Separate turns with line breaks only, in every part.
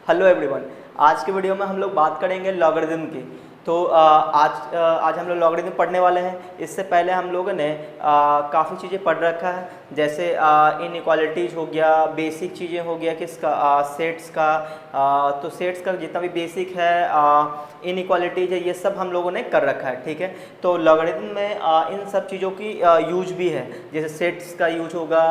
Hello everyone. आज के video में हम लोग बात करेंगे लॉगरिदम की। तो आज हम लोग लॉगरिदम पढ़ने वाले हैं। इससे पहले हम लोगों ने काफ़ी चीज़ें पढ़ रखा है, जैसे इनइक्वालिटीज़ हो गया, बेसिक चीज़ें हो गया किसका, सेट्स का। तो सेट्स का जितना भी बेसिक है, इनइक्वालिटीज़ है, ये सब हम लोगों ने कर रखा है, ठीक है। तो लॉगरिदम में इन सब चीज़ों की यूज भी है, जैसे सेट्स का यूज होगा,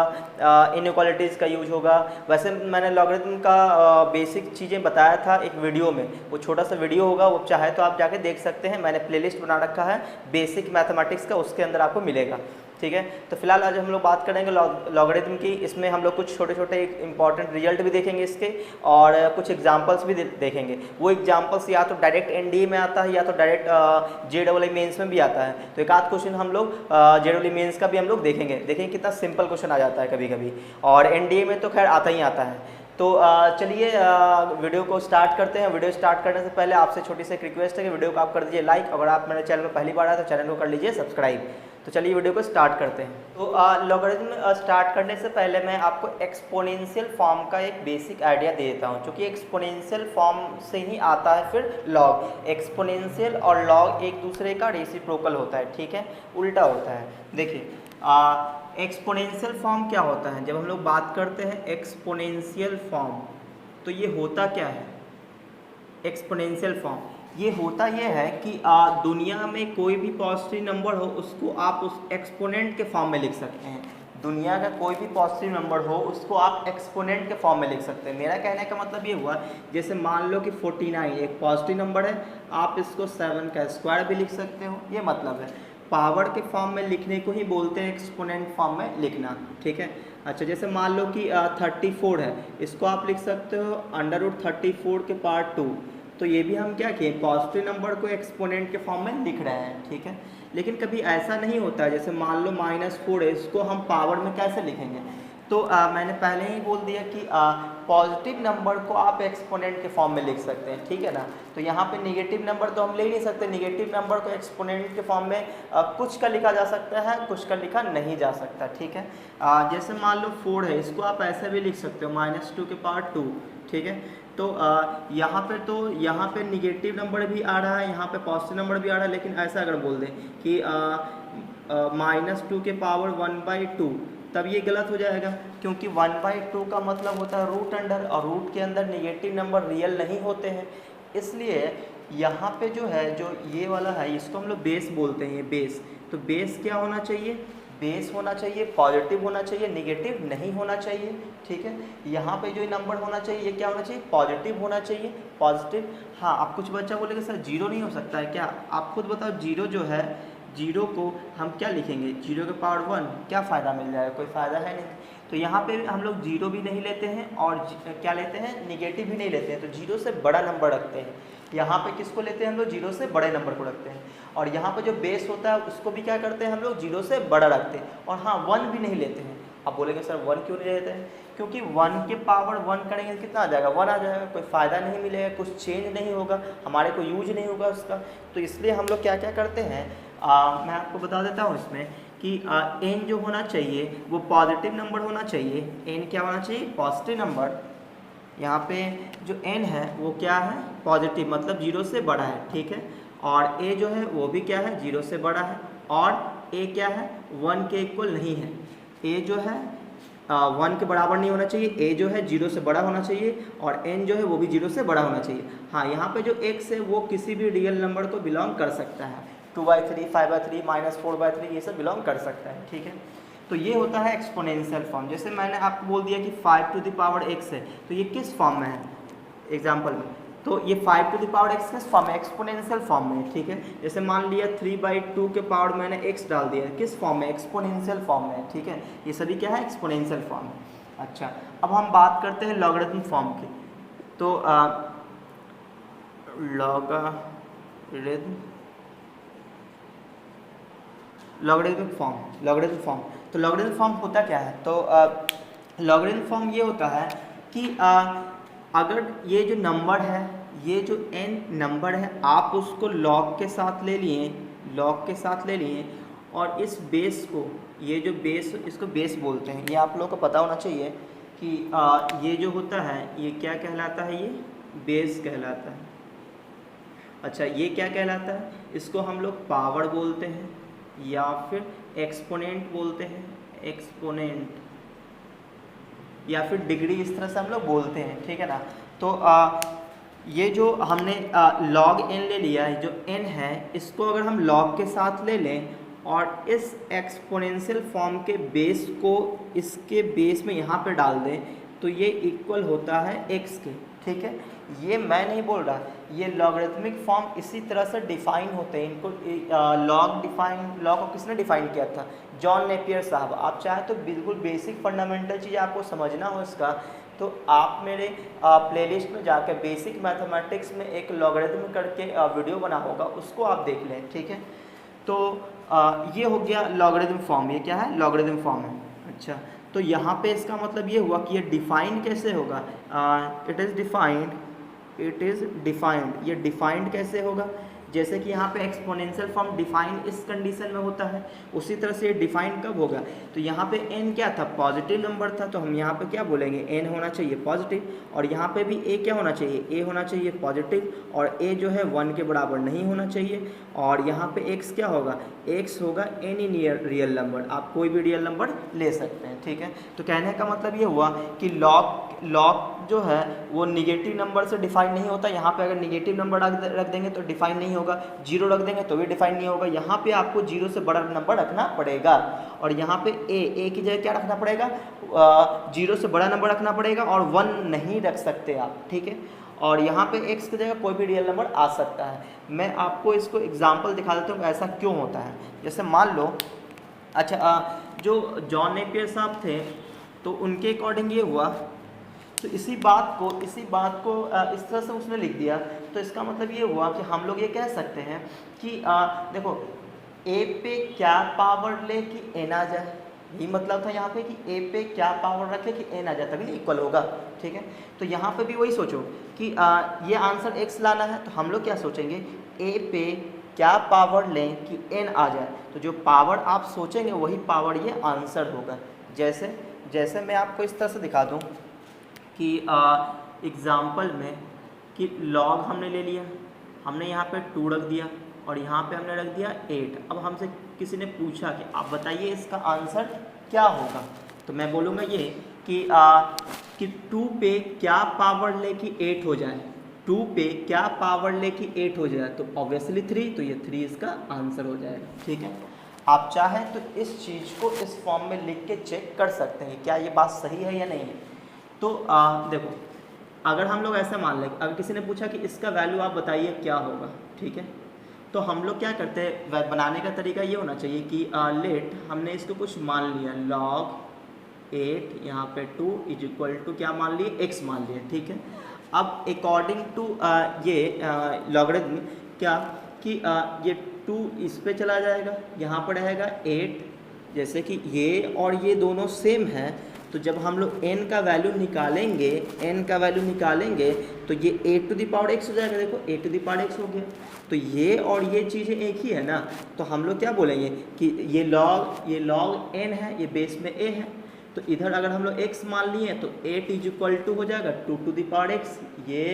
इनइक्वालिटीज़ का यूज होगा। वैसे मैंने लॉगरिदम का बेसिक चीज़ें बताया था एक वीडियो में, वो छोटा सा वीडियो होगा, वो चाहे तो आप जाके देख सकते हैं। मैंने प्लेलिस्ट बना रखा है बेसिक मैथमेटिक्स का, उसके अंदर आपको मिलेगा, ठीक है। तो फिलहाल आज हम लोग बात करेंगे लॉगरिदम की। इसमें हम लोग कुछ छोटे छोटे इंपॉर्टेंट रिजल्ट भी देखेंगे इसके, और कुछ एग्जांपल्स भी देखेंगे। वो एग्जांपल्स या तो डायरेक्ट एनडीए में आता है या तो डायरेक्ट जेईई मेंस में भी आता है। तो एक आध क्वेश्चन हम लोग जेईई मेंस का भी हम लोग देखेंगे कितना सिंपल क्वेश्चन आ जाता है कभी कभी, और एनडीए में तो खैर आता ही आता है। तो चलिए वीडियो को स्टार्ट करते हैं। वीडियो स्टार्ट करने से पहले आपसे छोटी सी रिक्वेस्ट है कि वीडियो को आप कर दीजिए लाइक, अगर आप मेरे चैनल में पहली बार आए तो चैनल को कर लीजिए सब्सक्राइब। तो चलिए वीडियो को स्टार्ट करते हैं। तो लॉगरिदम स्टार्ट करने से पहले मैं आपको एक्सपोनेंशियल फॉर्म का एक बेसिक आइडिया दे देता हूँ, क्योंकि एक्सपोनेंशियल फॉर्म से ही आता है फिर लॉग। एक्सपोनेंशियल और लॉग एक दूसरे का रेसिप्रोकल होता है, ठीक है, उल्टा होता है। देखिए एक्सपोनेंशियल फॉर्म क्या होता है। जब हम लोग बात करते हैं एक्सपोनेंशियल फॉर्म, तो ये होता क्या है। एक्सपोनेंशियल फॉर्म ये होता ये है कि दुनिया में कोई भी पॉजिटिव नंबर हो उसको आप उस एक्सपोनेंट के फॉर्म में लिख सकते हैं। दुनिया का कोई भी पॉजिटिव नंबर हो उसको आप एक्सपोनेंट के फॉर्म में लिख सकते हैं। मेरा कहने का मतलब ये हुआ, जैसे मान लो कि 49 एक पॉजिटिव नंबर है, आप इसको 7 का स्क्वायर भी लिख सकते हो, ये मतलब है। पावर के फॉर्म में लिखने को ही बोलते हैं एक्सपोनेंट फॉर्म में लिखना, ठीक है। अच्छा, जैसे मान लो कि 34 है, इसको आप लिख सकते हो √34 के पावर 2। तो ये भी हम क्या किए, पॉजिटिव नंबर को एक्सपोनेंट के फॉर्म में लिख रहे हैं, ठीक है। लेकिन कभी ऐसा नहीं होता है, जैसे मान लो -4 है, इसको हम पावर में कैसे लिखेंगे। तो मैंने पहले ही बोल दिया कि पॉजिटिव नंबर को आप एक्सपोनेंट के फॉर्म में लिख सकते हैं, ठीक है ना। तो यहाँ पे नेगेटिव नंबर तो हम ले ही नहीं सकते। नेगेटिव नंबर को एक्सपोनेंट के फॉर्म में कुछ का लिखा जा सकता है, कुछ का लिखा नहीं जा सकता, ठीक है। जैसे मान लो 4 है, इसको आप ऐसे भी लिख सकते हो -2 के पावर 2, ठीक है। तो यहाँ पे निगेटिव नंबर भी आ रहा है, यहाँ पे पॉजिटिव नंबर भी आ रहा है, लेकिन ऐसा अगर बोल दें कि -2 के पावर 1/2, तब ये गलत हो जाएगा, क्योंकि 1/2 का मतलब होता है रूट अंडर, और रूट के अंदर निगेटिव नंबर रियल नहीं होते हैं। इसलिए यहाँ पे जो है, जो ये वाला है, इसको हम लोग बेस बोलते हैं, ये बेस। तो बेस क्या होना चाहिए, बेस होना चाहिए पॉजिटिव होना चाहिए, निगेटिव नहीं होना चाहिए, ठीक है। यहाँ पे जो नंबर होना चाहिए ये क्या होना चाहिए, पॉजिटिव होना चाहिए, पॉजिटिव। हाँ, आप कुछ बच्चा बोलेगा सर जीरो नहीं हो सकता है क्या, आप खुद बताओ। जीरो जो है, जीरो को हम क्या लिखेंगे, 0 के पावर 1, क्या फ़ायदा मिल जाएगा, कोई फ़ायदा है नहीं। तो यहाँ पे हम लोग जीरो भी नहीं लेते हैं, और क्या लेते हैं, निगेटिव भी नहीं लेते हैं। तो जीरो से बड़ा नंबर रखते हैं। यहाँ पे किसको लेते हैं हम लोग, जीरो से बड़े नंबर को रखते हैं। और यहाँ पे जो बेस होता है उसको भी क्या करते हैं हम लोग, जीरो से बड़ा रखते हैं। और हाँ, 1 भी नहीं लेते हैं। आप बोलेंगे सर 1 क्यों नहीं लेते हैं, क्योंकि 1 के पावर 1 करेंगे तो कितना आ जाएगा, 1 आ जाएगा, कोई फ़ायदा नहीं मिलेगा, कुछ चेंज नहीं होगा, हमारे को यूज नहीं होगा उसका। तो इसलिए हम लोग क्या क्या करते हैं, मैं आपको बता देता हूँ इसमें कि n जो होना चाहिए वो पॉजिटिव नंबर होना चाहिए। n क्या होना चाहिए, पॉजिटिव नंबर। यहाँ पे जो n है वो क्या है, पॉजिटिव, मतलब 0 से बड़ा है, ठीक है। और a जो है वो भी क्या है, 0 से बड़ा है। और a क्या है, 1 के इक्वल नहीं है। a जो है 1 के बराबर नहीं होना चाहिए, a जो है 0 से बड़ा होना चाहिए, और n जो है वो भी 0 से बड़ा होना चाहिए। हाँ, यहाँ पे जो x है वो किसी भी रियल नंबर को बिलोंग कर सकता है, 2/3, 5/3, -4/3, ये सब बिलोंग कर सकता है, ठीक है। तो ये होता है एक्सपोनेंशियल फॉर्म। जैसे मैंने आपको बोल दिया कि 5 टू द पावर x है, तो ये किस फॉर्म में है एग्जाम्पल में, तो ये 5 टू द पावर x किस फॉर्म में, एक्सपोनेंशियल फॉर्म में, ठीक है। जैसे मान लिया 3/2 के पावर मैंने x डाल दिया, किस फॉर्म में, एक्सपोनेंशियल फॉर्म में, ठीक है। ये सभी क्या है, एक्सपोनेंशियल फॉर्म है। अच्छा, अब हम बात करते हैं लॉगरिथम फॉर्म की। तो लॉगरिथमिक फॉर्म। तो लॉगरिथम फॉर्म होता क्या है, तो लॉगरिथम फॉर्म ये होता है कि अगर ये जो नंबर है, ये जो n नंबर है, आप उसको लॉग के साथ ले लिए, और इस बेस को, ये जो बेस, इसको बेस बोलते हैं, ये आप लोगों को पता होना चाहिए। कि ये जो होता है ये क्या कहलाता है, ये बेस कहलाता है। अच्छा, ये क्या कहलाता है, इसको हम लोग पावर बोलते हैं या फिर एक्सपोनेंट बोलते हैं, एक्सपोनेंट या फिर डिग्री, इस तरह से हम लोग बोलते हैं, ठीक है ना। तो ये जो हमने log n ले लिया है, जो n है इसको अगर हम log के साथ ले लें और इस एक्सपोनेंशियल फॉर्म के बेस को इसके बेस में यहाँ पे डाल दें तो ये इक्वल होता है x के, ठीक है। ये मैं नहीं बोल रहा, ये लॉगरिथमिक फॉर्म इसी तरह से डिफाइन होते हैं। इनको लॉग को किसने डिफाइन किया था, जॉन नेपियर साहब। आप चाहे तो बिल्कुल बेसिक फंडामेंटल चीज़ आपको समझना हो इसका, तो आप मेरे प्लेलिस्ट में जाकर बेसिक मैथमेटिक्स में एक लॉगरिथम करके वीडियो बना होगा, उसको आप देख लें, ठीक है। तो ये हो गया लॉगरिथम फॉर्म, ये क्या है, लॉगरिथम फॉर्म है। अच्छा, तो यहाँ पे इसका मतलब ये हुआ कि ये डिफाइन कैसे होगा, इट इज़ डिफाइंड, ये डिफाइंड कैसे होगा, जैसे कि यहाँ पे एक्सपोनेंशियल फॉर्म डिफाइन इस कंडीशन में होता है, उसी तरह से ये डिफाइन कब होगा, तो यहाँ पे n क्या था, पॉजिटिव नंबर था, तो हम यहाँ पे क्या बोलेंगे, n होना चाहिए पॉजिटिव, और यहाँ पे भी a क्या होना चाहिए, a होना चाहिए पॉजिटिव, और a जो है 1 के बराबर नहीं होना चाहिए, और यहाँ पे x क्या होगा, x होगा एनी रियल नंबर, आप कोई भी रियल नंबर ले सकते हैं, ठीक है। तो कहने का मतलब ये हुआ कि लॉग जो है वो निगेटिव नंबर से डिफाइन नहीं होता। यहाँ पे अगर निगेटिव नंबर रख देंगे तो डिफाइन नहीं होगा, जीरो रख देंगे तो भी डिफाइन नहीं होगा। यहाँ पे आपको जीरो से बड़ा नंबर रखना पड़ेगा, और यहाँ पे ए की जगह क्या रखना पड़ेगा, जीरो से बड़ा नंबर रखना पड़ेगा, और 1 नहीं रख सकते आप, ठीक है। और यहाँ पे x की जगह कोई भी रियल नंबर आ सकता है। मैं आपको इसको एग्जाम्पल दिखा देता हूँ ऐसा क्यों होता है। जैसे मान लो, अच्छा जो जॉन नेपियर साहब थे तो उनके अकॉर्डिंग ये हुआ, तो इसी बात को इस तरह से उसने लिख दिया, तो इसका मतलब ये हुआ कि हम लोग ये कह सकते हैं कि देखो a पे क्या पावर ले कि n आ जाए, यही मतलब था यहाँ पे कि a पे क्या पावर रखे कि n आ जाए, तभी इक्वल होगा, ठीक है। तो यहाँ पे भी वही सोचो कि ये आंसर x लाना है, तो हम लोग क्या सोचेंगे, a पे क्या पावर लें कि n आ जाए, तो जो पावर आप सोचेंगे वही पावर ये आंसर होगा। जैसे मैं आपको इस तरह से दिखा दूँ कि एग्ज़ाम्पल में कि लॉग हमने ले लिया, हमने यहाँ पे 2 रख दिया और यहाँ पे हमने रख दिया 8। अब हमसे किसी ने पूछा कि आप बताइए इसका आंसर क्या होगा, तो मैं बोलूँगा ये कि 2 पे क्या पावर ले कि 8 हो जाए, 2 पे क्या पावर ले कि 8 हो जाए, तो ऑब्वियसली 3, तो ये 3 इसका आंसर हो जाएगा, ठीक है। आप चाहें तो इस चीज़ को इस फॉर्म में लिख के चेक कर सकते हैं क्या ये बात सही है या नहीं है। तो देखो, अगर हम लोग ऐसा मान लें, अगर किसी ने पूछा कि इसका वैल्यू आप बताइए क्या होगा, ठीक है, तो हम लोग क्या करते हैं, बनाने का तरीका ये होना चाहिए कि लेट हमने इसको कुछ मान लिया, log 8 यहाँ पे 2 इज इक्वल टू क्या मान लिए, x मान लिए, ठीक है। अब अकॉर्डिंग टू ये लॉगरिथम क्या कि ये 2 इस पे चला जाएगा, यहाँ पर रहेगा 8, जैसे कि ये और ये दोनों सेम है, तो जब हम लोग n का वैल्यू निकालेंगे तो ये a to the power x हो जाएगा। देखो a to the power x हो गया, तो ये और ये चीज़ें एक ही है ना, तो हम लोग क्या बोलेंगे कि ये log n है, ये बेस में a है, तो इधर अगर हम लोग x मान लिए तो 8 इज इक्वल टू हो जाएगा 2 टू द पावर x, ये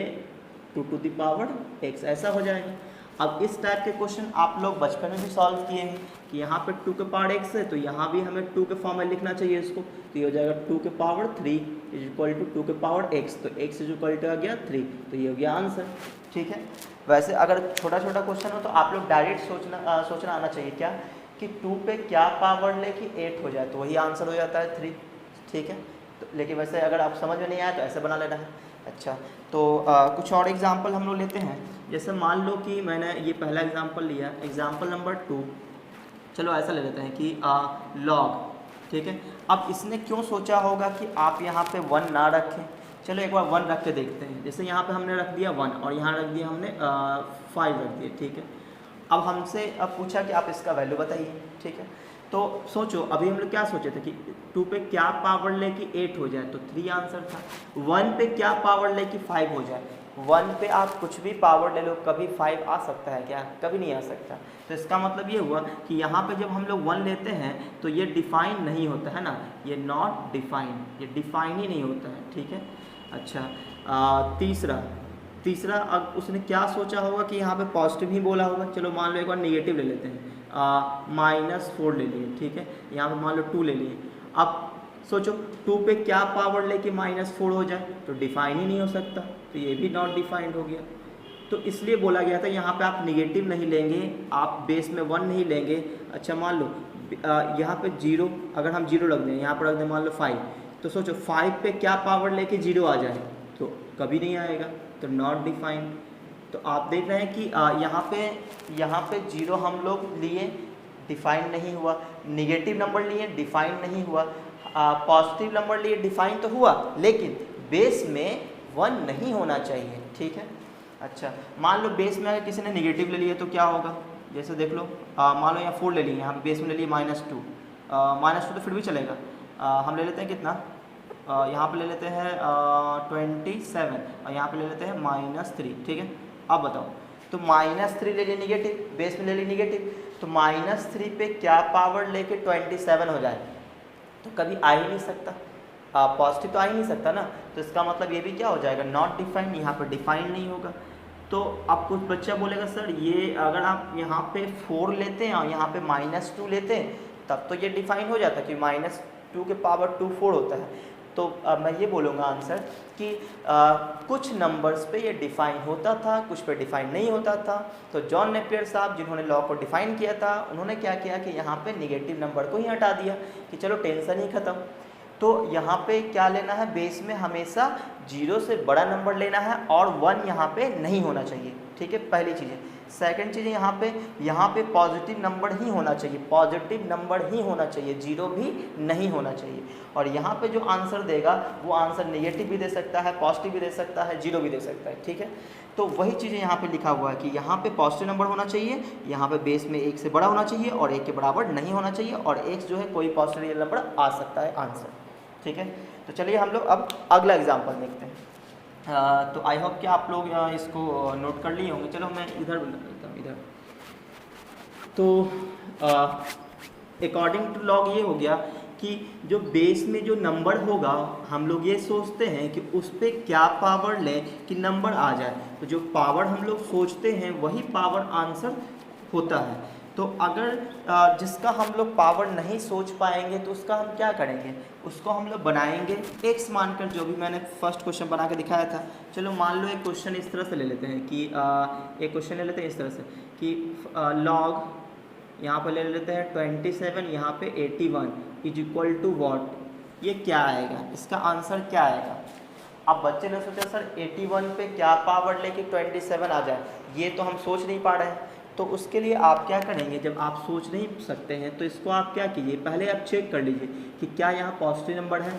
2 टू द पावर x, ऐसा हो जाएगा। अब इस टाइप के क्वेश्चन आप लोग बचपन में भी सॉल्व किए हैं कि यहाँ पे 2 के पावर x है, तो यहाँ भी हमें 2 के फॉर्म में लिखना चाहिए इसको, तो ये हो जाएगा 2 के पावर 3 इज इक्वल टू 2 के पावर x, तो x इज इक्वल टू आ गया 3, तो ये हो गया आंसर, ठीक है। वैसे अगर छोटा छोटा क्वेश्चन हो तो आप लोग डायरेक्ट सोचना आना चाहिए क्या कि 2 पे क्या पावर ले कि 8 हो जाए, तो वही आंसर हो जाता है 3, ठीक है। तो लेकिन वैसे अगर आप समझ में नहीं आया तो ऐसे बना लेना है। अच्छा, तो कुछ और एग्जाम्पल हम लोग लेते हैं। जैसे मान लो कि मैंने ये पहला एग्जाम्पल लिया, एग्जाम्पल नंबर 2, चलो ऐसा ले लेते हैं कि लॉग, ठीक है। अब इसने क्यों सोचा होगा कि आप यहाँ पे 1 ना रखें, चलो एक बार 1 रख के देखते हैं। जैसे यहाँ पे हमने रख दिया 1 और यहाँ रख दिया हमने 5 रख दिया, ठीक है। अब हमसे पूछा कि आप इसका वैल्यू बताइए, ठीक है। तो सोचो, अभी हम लोग क्या सोचे थे कि 2 पे क्या पावर ले कि 8 हो जाए, तो 3 आंसर था। 1 पे क्या पावर ले कि 5 हो जाए, 1 पे आप कुछ भी पावर ले लो, कभी 5 आ सकता है क्या? कभी नहीं आ सकता। तो इसका मतलब ये हुआ कि यहाँ पे जब हम लोग 1 लेते हैं तो ये डिफाइन नहीं होता है ना, ये नॉट डिफाइन, ये डिफाइन ही नहीं होता है, ठीक है। अच्छा तीसरा अब उसने क्या सोचा होगा कि यहाँ पे पॉजिटिव ही बोला होगा। चलो मान लो एक बार नेगेटिव ले लेते हैं, -4 ले लिए, ठीक है। यहाँ पे मान लो 2 ले लिए। अब सोचो 2 पे क्या पावर लेके -4 हो जाए, तो डिफाइन ही नहीं हो सकता, तो ये भी नॉट डिफाइंड हो गया। तो इसलिए बोला गया था यहाँ पे आप नेगेटिव नहीं लेंगे, आप बेस में 1 नहीं लेंगे। अच्छा मान लो यहाँ पे 0, अगर हम 0 रख दें, यहाँ पर रख दें मान लो 5, तो सोचो 5 पे क्या पावर लेके 0 आ जाए, तो कभी नहीं आएगा, तो नॉट डिफाइंड। तो आप देख रहे हैं कि यहाँ पे 0 हम लोग लिए, डिफाइन नहीं हुआ, नेगेटिव नंबर लिए, डिफाइन नहीं हुआ, पॉजिटिव नंबर लिए, डिफाइन तो हुआ, लेकिन बेस में 1 नहीं होना चाहिए, ठीक है। अच्छा मान लो बेस में अगर किसी ने नेगेटिव ले लिया तो क्या होगा, जैसे देख लो मान लो यहाँ 4 ले लिए, यहाँ बेस में ले लिए -2, -2 तो फिर भी चलेगा। हम ले लेते हैं कितना, यहाँ पे ले लेते हैं 27 और यहाँ पे ले लेते हैं -3, ठीक है। अब बताओ, तो -3 ले लिए नेगेटिव, बेस में ले ली नेगेटिव, तो -3 पे क्या पावर लेके 27 हो जाए, तो कभी आ ही नहीं सकता, पॉजिटिव तो आ ही नहीं सकता ना। तो इसका मतलब ये भी क्या हो जाएगा, नॉट डिफाइंड, यहाँ पर डिफाइंड नहीं होगा। तो अब कुछ बच्चा बोलेगा सर ये अगर आप यहाँ पे 4 लेते हैं और यहाँ पे -2 लेते हैं तब तो ये डिफाइन हो जाता है कि -2 के पावर 2 4 होता है। तो मैं ये बोलूँगा आंसर कि कुछ नंबर्स पे ये डिफ़ाइन होता था, कुछ पे डिफ़ाइन नहीं होता था। तो जॉन नेपियर साहब जिन्होंने लॉ को डिफ़ाइन किया था, उन्होंने क्या किया कि यहाँ पे नेगेटिव नंबर को ही हटा दिया कि चलो टेंशन ही ख़त्म। तो यहाँ पे क्या लेना है, बेस में हमेशा 0 से बड़ा नंबर लेना है और 1 यहाँ पे नहीं होना चाहिए, ठीक है, पहली चीज़ है। सेकंड चीज़ यहाँ पे पॉजिटिव नंबर ही होना चाहिए, पॉजिटिव नंबर ही होना चाहिए, 0 भी नहीं होना चाहिए। और यहाँ पे जो आंसर देगा वो आंसर नेगेटिव भी दे सकता है, पॉजिटिव भी दे सकता है, 0 भी दे सकता है, ठीक है। तो वही चीज़ें यहाँ पे लिखा हुआ है कि यहाँ पे पॉजिटिव नंबर होना चाहिए, यहाँ पे बेस में 1 से बड़ा होना चाहिए और 1 के बराबर नहीं होना चाहिए, और x जो है कोई पॉजिटिव रियल नंबर आ सकता है आंसर, ठीक है। तो चलिए हम लोग अब अगला एग्जाम्पल देखते हैं। तो आई होप कि आप लोग इसको नोट कर लिए होंगे। चलो मैं इधर लेता हूँ, इधर। तो अकॉर्डिंग टू लॉग ये हो गया कि जो बेस में जो नंबर होगा हम लोग ये सोचते हैं कि उस पर क्या पावर लें कि नंबर आ जाए। तो जो पावर हम लोग सोचते हैं वही पावर आंसर होता है। तो अगर जिसका हम लोग पावर नहीं सोच पाएंगे तो उसका हम क्या करेंगे, उसको हम लोग बनाएंगे x मानकर, जो भी मैंने फर्स्ट क्वेश्चन बना के दिखाया था। चलो मान लो एक क्वेश्चन इस तरह से ले लेते हैं कि एक क्वेश्चन ले लेते हैं इस तरह से कि लॉग यहाँ पर ले लेते हैं 27, यहाँ पे 81 इज इक्वल टू वॉट, ये क्या आएगा, इसका आंसर क्या आएगा। अब बच्चे ने सोचा सर 81 पे क्या पावर लेके 27 आ जाए, ये तो हम सोच नहीं पा रहे हैं। तो उसके लिए आप क्या करेंगे, जब आप सोच नहीं सकते हैं तो इसको आप क्या कीजिए, पहले आप चेक कर लीजिए कि क्या यहाँ पॉजिटिव नंबर है,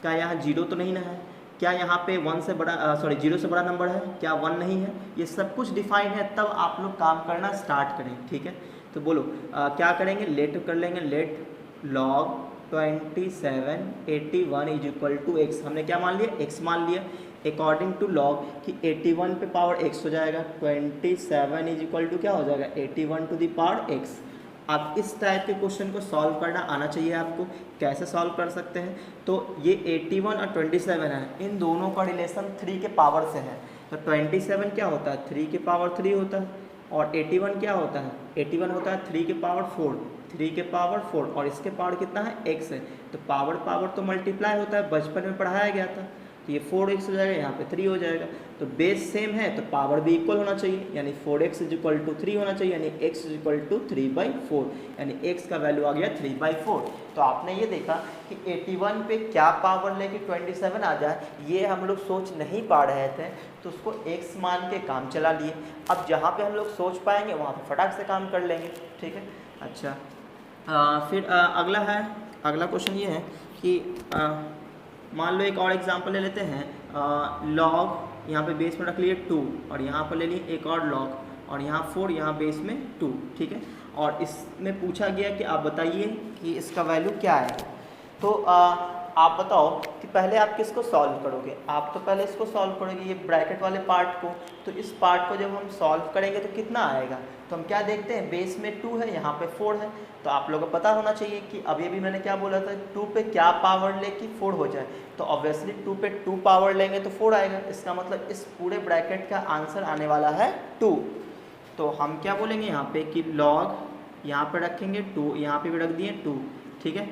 क्या यहाँ 0 तो नहीं ना है, क्या यहाँ पे 1 से बड़ा 0 से बड़ा नंबर है, क्या 1 नहीं है, ये सब कुछ डिफाइन है, तब आप लोग काम करना स्टार्ट करें, ठीक है। तो बोलो क्या करेंगे, लेट कर लेंगे, let log 27 81 is equal to x, हमने क्या मान लिया, x मान लिया। अकॉर्डिंग टू लॉग कि 81 पे पावर x हो जाएगा, 27 इज इक्वल टू क्या हो जाएगा, 81 टू द पावर x। आप इस टाइप के क्वेश्चन को सॉल्व करना आना चाहिए आपको। कैसे सॉल्व कर सकते हैं, तो ये 81 और 27 है, इन दोनों का रिलेशन 3 के पावर से है। तो 27 क्या होता है, 3 के पावर 3 होता है, और 81 क्या होता है, 81 होता है 3 के पावर 4, 3 के पावर 4, और इसके पावर कितना है, x है। तो पावर तो मल्टीप्लाई होता है, बचपन में पढ़ाया गया था। तो ये 4x हो जाएगा, यहाँ पे 3 हो जाएगा। तो बेस सेम है तो पावर भी इक्वल होना चाहिए, यानी 4x इज इक्वल टू 3 होना चाहिए, यानी x इज इक्वल टू 3/4, यानी x का वैल्यू आ गया 3/4। तो आपने ये देखा कि 81 पे क्या पावर लेके 27 आ जाए, ये हम लोग सोच नहीं पा रहे थे, तो उसको x मान के काम चला लिए। अब जहाँ पे हम लोग सोच पाएंगे वहाँ पे फटाक से काम कर लेंगे, ठीक है। अच्छा फिर अगला क्वेश्चन ये है कि मान लो एक और एग्जांपल ले लेते हैं, लॉग यहाँ पे बेस में रख लिए 2, और यहाँ पर ले लिए एक और लॉग, और यहाँ 4, यहाँ बेस में 2, ठीक है। और इसमें पूछा गया कि आप बताइए कि इसका वैल्यू क्या है। तो आप बताओ कि पहले आप किसको सॉल्व करोगे, आप तो पहले इसको सॉल्व करोगे, ये ब्रैकेट वाले पार्ट को। तो इस पार्ट को जब हम सॉल्व करेंगे तो कितना आएगा, तो हम क्या देखते हैं बेस में 2 है, यहाँ पे 4 है। तो आप लोगों को पता होना चाहिए कि अभी भी मैंने क्या बोला था, 2 पे क्या पावर ले कि 4 हो जाए। तो ऑब्वियसली 2 पे 2 पावर लेंगे तो 4 आएगा। इसका मतलब इस पूरे ब्रैकेट का आंसर आने वाला है 2। तो हम क्या बोलेंगे यहाँ पे कि लॉग, यहाँ पे रखेंगे 2, यहाँ पे भी रख दिए 2, ठीक है।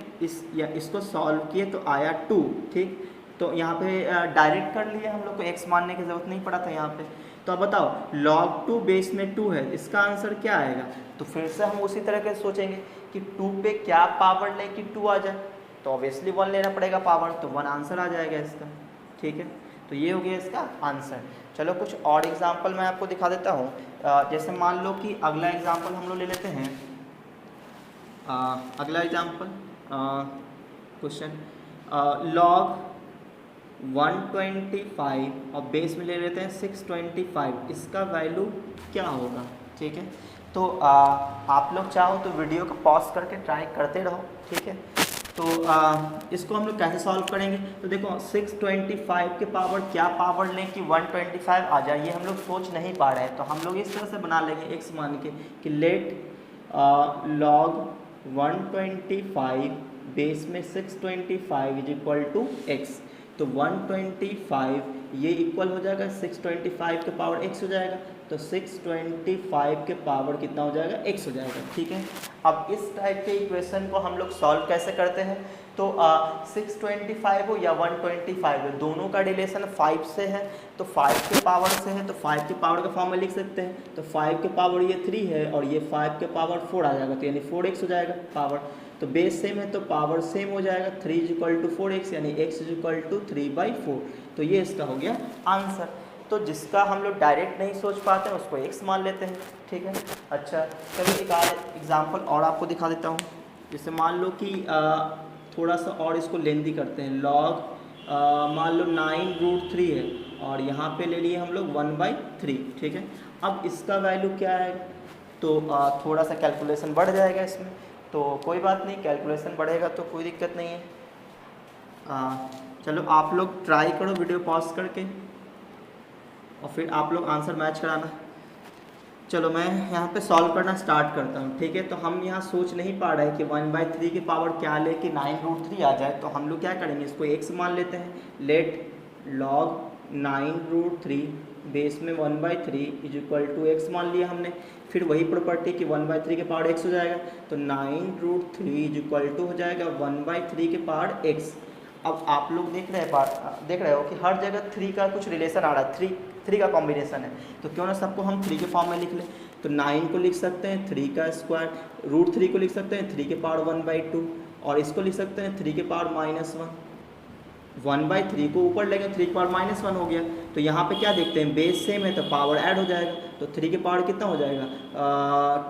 इसको सॉल्व किए तो आया 2, ठीक। तो यहाँ पे डायरेक्ट कर लिए, हम लोग को x मानने की ज़रूरत नहीं पड़ा था यहाँ पे। तो अब बताओ log 2 बेस में 2 है, इसका आंसर क्या आएगा। तो फिर से हम उसी तरह के सोचेंगे कि 2 पे क्या पावर ले कि 2 आ जाए। तो ऑब्वियसली 1 लेना पड़ेगा पावर, तो 1 आंसर आ जाएगा इसका, ठीक है। तो ये हो गया इसका आंसर। चलो कुछ और एग्जाम्पल मैं आपको दिखा देता हूँ। जैसे मान लो कि अगला एग्जाम्पल हम लोग ले लेते हैं। अगला एग्जाम्पल क्वेश्चन लॉग 125 और बेस में ले लेते हैं 625, इसका वैल्यू क्या होगा, ठीक है। तो आप लोग चाहो तो वीडियो को पॉज करके ट्राई करते रहो, ठीक है। तो इसको हम लोग कैसे सॉल्व करेंगे, तो देखो 625 के पावर क्या पावर लें कि 125 आ जाए, ये हम लोग सोच नहीं पा रहे हैं। तो हम लोग इस तरह से बना लेंगे x मान के कि लेट लॉग 125 बेस में 625 इज इक्वल टू x। तो 125 ये इक्वल हो जाएगा 625 के पावर x हो जाएगा। तो 625 के पावर कितना हो जाएगा, x हो जाएगा, ठीक है। अब इस टाइप के इक्वेशन को हम लोग सॉल्व कैसे करते हैं, तो 625 हो या 125 हो, दोनों का रिलेशन 5 से है। तो 5 के पावर से है, तो 5 के पावर का फॉर्म में लिख सकते हैं। तो 5 के पावर ये 3 है और ये 5 के पावर 4 आ जाएगा, तो यानी 4x हो जाएगा पावर। तो बेस सेम है तो पावर सेम हो जाएगा, 3 इज इक्वल टू 4x, यानी x इज इक्वल टू 3/4। तो ये इसका हो गया आंसर। तो जिसका हम लोग डायरेक्ट नहीं सोच पाते हैं उसको x मान लेते हैं, ठीक है। अच्छा चलिए एक आध एग्जाम्पल और आपको दिखा देता हूँ। जैसे मान लो कि थोड़ा सा और इसको लेंदी करते हैं। लॉग मान लो 9√3 है और यहाँ पे ले लिए हम लोग 1/3, ठीक है। अब इसका वैल्यू क्या है, तो थोड़ा सा कैलकुलेशन बढ़ जाएगा इसमें, तो कोई बात नहीं, कैलकुलेशन बढ़ेगा तो कोई दिक्कत नहीं है। चलो आप लोग ट्राई करो वीडियो पॉज करके और फिर आप लोग आंसर मैच कराना। चलो मैं यहाँ पे सॉल्व करना स्टार्ट करता हूँ, ठीक है। तो हम यहाँ सोच नहीं पा रहे कि 1/3 की पावर क्या ले कि 9√3 आ जाए। तो हम लोग क्या करेंगे, इसको x मान लेते हैं। लेट लॉग 9√3 बेस में 1/3 इज इक्वल टू x मान लिया हमने। फिर वही प्रॉपर्टी कि 1/3 के पावर x हो जाएगा, तो 9√3 इज इक्वल टू हो जाएगा 1/3 के पावर x। अब आप लोग देख रहे हो कि हर जगह 3 का कुछ रिलेशन आ रहा है, 3 का कॉम्बिनेशन है। तो क्यों ना सबको हम 3 के फॉर्म में लिख लें। तो 9 को लिख सकते हैं 3 का स्क्वायर, √3 को लिख सकते हैं 3 के पावर 1/2 और इसको लिख सकते हैं 3 के पावर -1। 1/3 को ऊपर लेंगे 3 के पावर -1 हो गया। तो यहाँ पे क्या देखते हैं, बेस सेम है तो पावर ऐड हो जाएगा। तो 3 के पावर कितना हो जाएगा,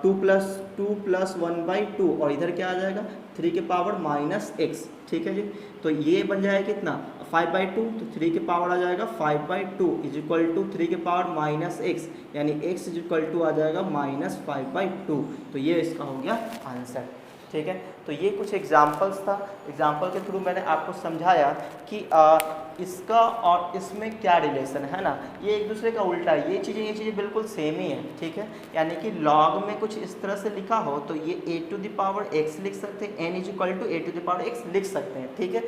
2 + 1/2 और इधर क्या आ जाएगा 3 के पावर -x, ठीक है जी। तो ये बन जाएगा कितना 5/2, तो 3 के पावर आ जाएगा 5/2 इज इक्वल टू 3 के पावर -x, यानी x इज इक्वल टू आ जाएगा -5/2। तो ये इसका हो गया आंसर, ठीक है। तो ये कुछ एग्जाम्पल्स था, एग्जाम्पल के थ्रू मैंने आपको समझाया कि इसका और इसमें क्या रिलेशन है ना, ये एक दूसरे का उल्टा है। ये चीज़ें बिल्कुल सेम ही है, ठीक है। यानी कि लॉग में कुछ इस तरह से लिखा हो तो ये a⁴x लिख सकते हैं, n = a⁴x लिख सकते हैं, ठीक है।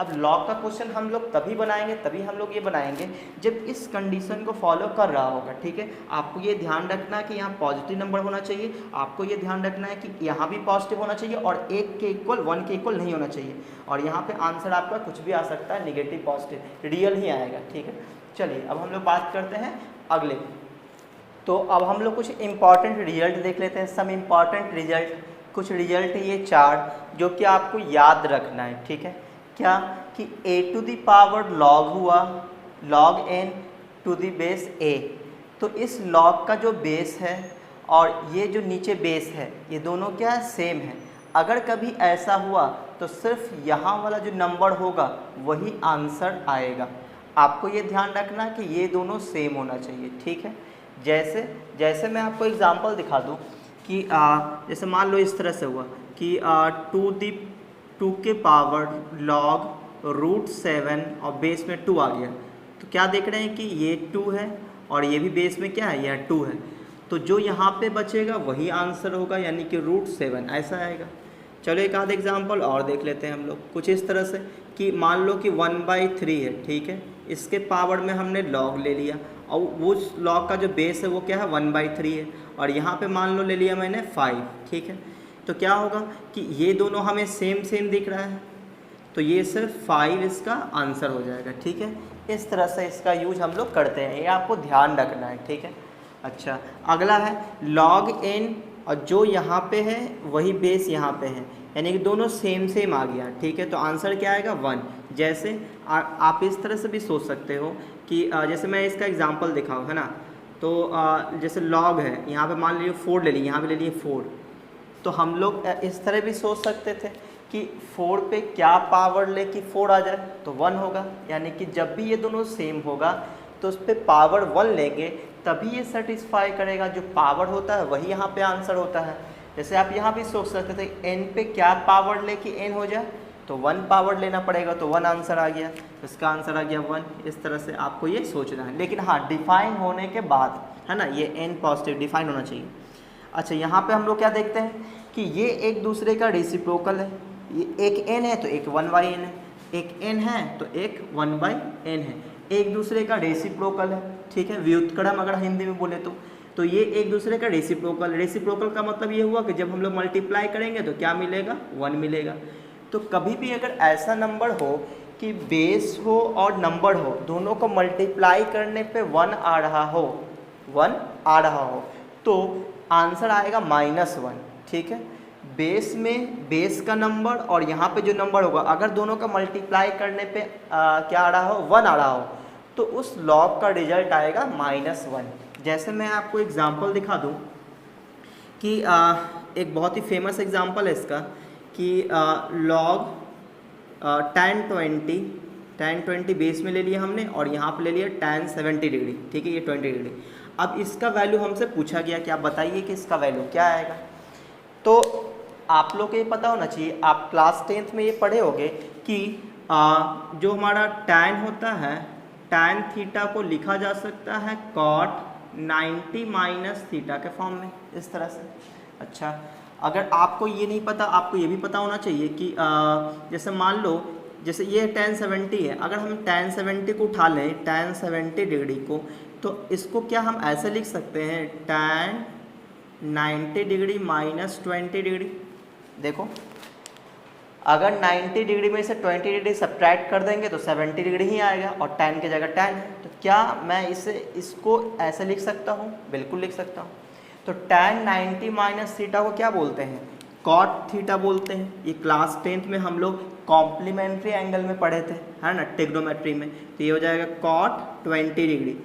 अब लॉग का क्वेश्चन हम लोग तभी बनाएंगे, तभी हम लोग ये बनाएंगे जब इस कंडीशन को फॉलो कर रहा होगा, ठीक है। आपको ये ध्यान रखना है कि यहाँ पॉजिटिव नंबर होना चाहिए, आपको ये ध्यान रखना है कि यहाँ भी पॉजिटिव होना चाहिए और 1 के इक्वल 1 के इक्वल नहीं होना चाहिए। और यहाँ पे आंसर आपका कुछ भी आ सकता है, नेगेटिव पॉजिटिव रियल ही आएगा, ठीक है। चलिए अब हम लोग बात करते हैं अगले। तो अब हम लोग कुछ इंपॉर्टेंट रिजल्ट देख लेते हैं, सम इम्पॉर्टेंट रिजल्ट। कुछ रिजल्ट है ये 4 जो कि आपको याद रखना है, ठीक है। क्या कि a⁴ log हुआ log n to the base a। तो इस log का जो बेस है और ये जो नीचे बेस है ये दोनों क्या है, सेम है। अगर कभी ऐसा हुआ तो सिर्फ यहाँ वाला जो नंबर होगा वही आंसर आएगा। आपको ये ध्यान रखना कि ये दोनों सेम होना चाहिए, ठीक है। जैसे मैं आपको एग्जांपल दिखा दूँ कि जैसे मान लो इस तरह से हुआ कि 2 के पावर log √7 और बेस में 2 आ गया, तो क्या देख रहे हैं कि ये 2 है और ये भी बेस में क्या है, यह 2 है, तो जो यहाँ पे बचेगा वही आंसर होगा, यानी कि √7 ऐसा आएगा। चलो एक आध एग्जाम्पल और देख लेते हैं हम लोग कुछ इस तरह से कि मान लो कि 1/3 है, ठीक है, इसके पावर में हमने लॉग ले लिया और वो लॉग का जो बेस है वो क्या है 1/3 है, और यहाँ पे मान लो ले लिया मैंने 5, ठीक है, तो क्या होगा कि ये दोनों हमें सेम सेम दिख रहा है, तो ये सिर्फ 5 इसका आंसर हो जाएगा, ठीक है। इस तरह से इसका यूज हम लोग करते हैं, ये आपको ध्यान रखना है, ठीक है। अच्छा, अगला है log n, और जो यहाँ पे है वही बेस यहाँ पे है, यानी कि दोनों सेम सेम आ गया, ठीक है, तो आंसर क्या आएगा 1। जैसे आप इस तरह से भी सोच सकते हो कि जैसे मैं इसका एग्जांपल दिखाऊँ, है ना, तो जैसे log है, यहाँ पे मान लीजिए 4 ले ली, यहाँ पे ले लिए 4, तो हम लोग इस तरह भी सोच सकते थे कि 4 पे क्या पावर ले कि 4 आ जाए, तो 1 होगा, यानी कि जब भी ये दोनों सेम होगा तो उस पर पावर 1 लेंगे तभी ये सेटिस्फाई करेगा, जो पावर होता है वही यहाँ पे आंसर होता है। जैसे आप यहाँ भी सोच सकते थे n पे क्या पावर ले कि n हो जाए, तो 1 पावर लेना पड़ेगा, तो 1 आंसर आ गया, तो इसका आंसर आ गया 1। इस तरह से आपको ये सोचना है, लेकिन हाँ डिफाइन होने के बाद, है ना, ये n पॉजिटिव डिफाइन होना चाहिए। अच्छा, यहाँ पे हम लोग क्या देखते हैं कि ये एक दूसरे का रेसिप्रोकल है, ये एक n है तो एक 1/n है, एक n है तो एक 1/n है, एक दूसरे का रेसिप्रोकल है, ठीक है, व्युत्क्रम अगर हिंदी में बोले तो ये एक दूसरे का रेसिप्रोकल का मतलब ये हुआ कि जब हम लोग मल्टीप्लाई करेंगे तो क्या मिलेगा, 1 मिलेगा। तो कभी भी अगर ऐसा नंबर हो कि बेस हो और नंबर हो, दोनों को मल्टीप्लाई करने पे 1 आ रहा हो, तो आंसर आएगा -1, ठीक है। बेस में बेस का नंबर और यहाँ पे जो नंबर होगा, अगर दोनों का मल्टीप्लाई करने पे क्या आ रहा हो, 1 आ रहा हो, तो उस लॉग का रिजल्ट आएगा -1। जैसे मैं आपको एग्जांपल दिखा दूँ कि एक बहुत ही फेमस एग्जांपल है इसका कि लॉग 1020 बेस में ले लिया हमने और यहाँ पे ले लिया tan 70 डिग्री, ठीक है, ये 20 डिग्री। अब इसका वैल्यू हमसे पूछा गया कि आप बताइए कि इसका वैल्यू क्या आएगा। तो आप लोग को ये पता होना चाहिए, आप क्लास 10th में ये पढ़े होंगे कि जो हमारा tan होता है, tan थीटा को लिखा जा सकता है cot 90 - थीटा के फॉर्म में, इस तरह से। अच्छा, अगर आपको ये नहीं पता, आपको ये भी पता होना चाहिए कि जैसे मान लो जैसे ये tan 70 है, अगर हम tan 70 को उठा लें, tan 70 डिग्री को, तो इसको क्या हम ऐसे लिख सकते हैं tan 90 डिग्री - 20 डिग्री। देखो, अगर 90 डिग्री में से 20 डिग्री सब्ट्रैक्ट कर देंगे तो 70 डिग्री ही आएगा और tan की जगह tan है, तो क्या मैं इसको ऐसे लिख सकता हूँ? बिल्कुल लिख सकता हूँ। तो tan 90 - थीटा को क्या बोलते हैं? cot थीटा बोलते हैं। ये क्लास 10th में हम लोग कॉम्प्लीमेंट्री एंगल में पढ़े थे, है ना, ट्रिग्नोमेट्री में। तो ये हो जाएगा cot 20 डिग्री।